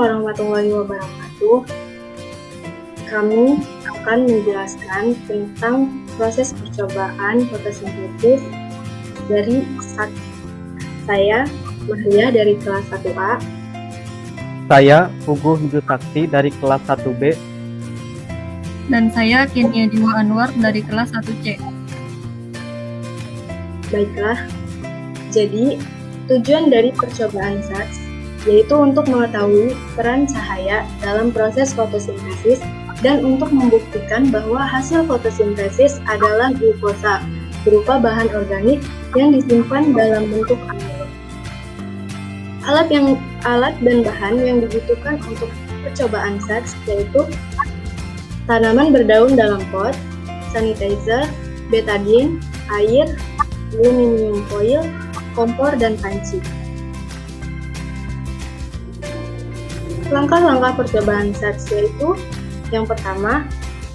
warahmatullahi wabarakatuh. Kami akan menjelaskan tentang proses percobaan fotosintesis dari saya, Mahria dari kelas 1A. Saya Puguh Yusakti dari kelas 1B. Dan saya Kenia Juma Anwar dari kelas 1C. Baiklah, jadi tujuan dari percobaan SATS yaitu untuk mengetahui peran cahaya dalam proses fotosintesis dan untuk membuktikan bahwa hasil fotosintesis adalah glukosa berupa bahan organik yang disimpan dalam bentuk amilo. Alat dan bahan yang dibutuhkan untuk percobaan SATS yaitu tanaman berdaun dalam pot, sanitizer, betadine, air, aluminium foil, kompor, dan panci. Langkah-langkah percobaan SATS yaitu yang pertama,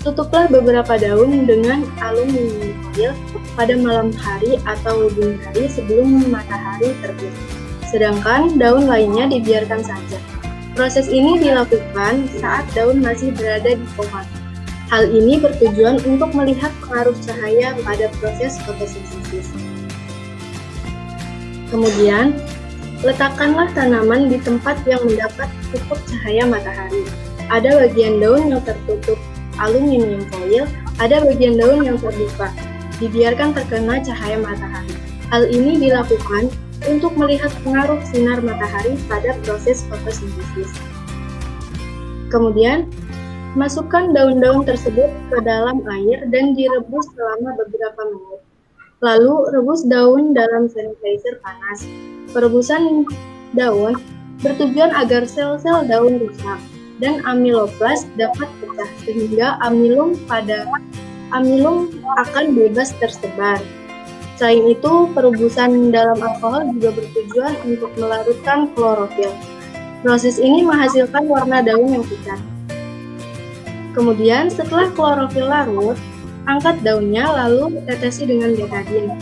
tutuplah beberapa daun dengan aluminium foil pada malam hari atau dini hari sebelum matahari terbit. Sedangkan daun lainnya dibiarkan saja. Proses ini dilakukan saat daun masih berada di pohon. Hal ini bertujuan untuk melihat pengaruh cahaya pada proses fotosintesis. Kemudian, letakkanlah tanaman di tempat yang mendapat cukup cahaya matahari. Ada bagian daun yang tertutup aluminium foil, ada bagian daun yang terbuka. Dibiarkan terkena cahaya matahari. Hal ini dilakukan untuk melihat pengaruh sinar matahari pada proses fotosintesis. Kemudian, masukkan daun-daun tersebut ke dalam air dan direbus selama beberapa menit. Lalu, rebus daun dalam sanitizer panas. Perebusan daun bertujuan agar sel-sel daun rusak dan amiloplas dapat pecah sehingga amilum akan bebas tersebar. Selain itu, perebusan dalam alkohol juga bertujuan untuk melarutkan klorofil. Proses ini menghasilkan warna daun yang pucat. Kemudian, setelah klorofil larut, angkat daunnya lalu tetesi dengan betadine.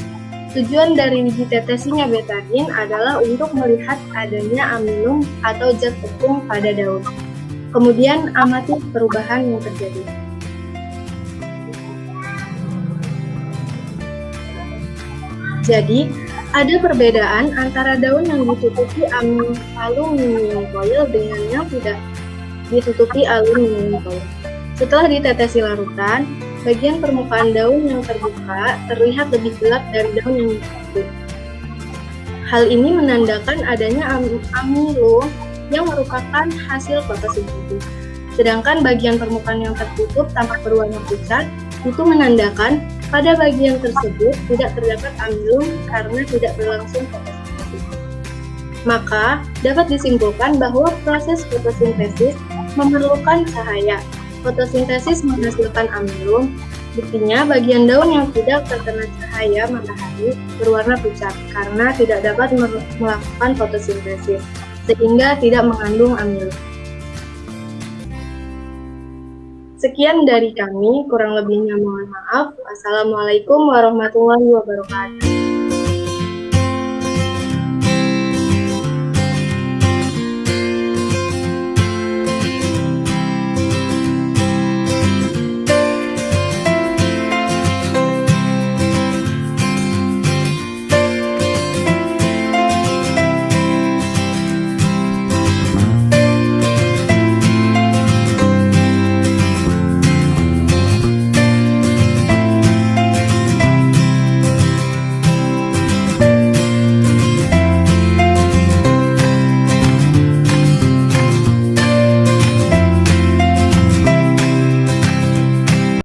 Tujuan dari ditetesinya betadine adalah untuk melihat adanya amilum atau zat tepung pada daun. Kemudian, amati perubahan yang terjadi. Jadi, ada perbedaan antara daun yang ditutupi aluminium foil dengan yang tidak ditutupi aluminium foil. Setelah ditetesi larutan, bagian permukaan daun yang terbuka terlihat lebih gelap dari daun yang ditutup. Hal ini menandakan adanya amilum yang merupakan hasil fotosintesis. Sedangkan bagian permukaan yang tertutup tampak berwarna pucat, itu menandakan pada bagian tersebut tidak terdapat amilum karena tidak berlangsung fotosintesis. Maka, dapat disimpulkan bahwa proses fotosintesis memerlukan cahaya. Fotosintesis menghasilkan amilum, buktinya bagian daun yang tidak terkena cahaya matahari berwarna pucat karena tidak dapat melakukan fotosintesis, sehingga tidak mengandung amilum. Sekian dari kami, kurang lebihnya mohon maaf. Wassalamualaikum warahmatullahi wabarakatuh.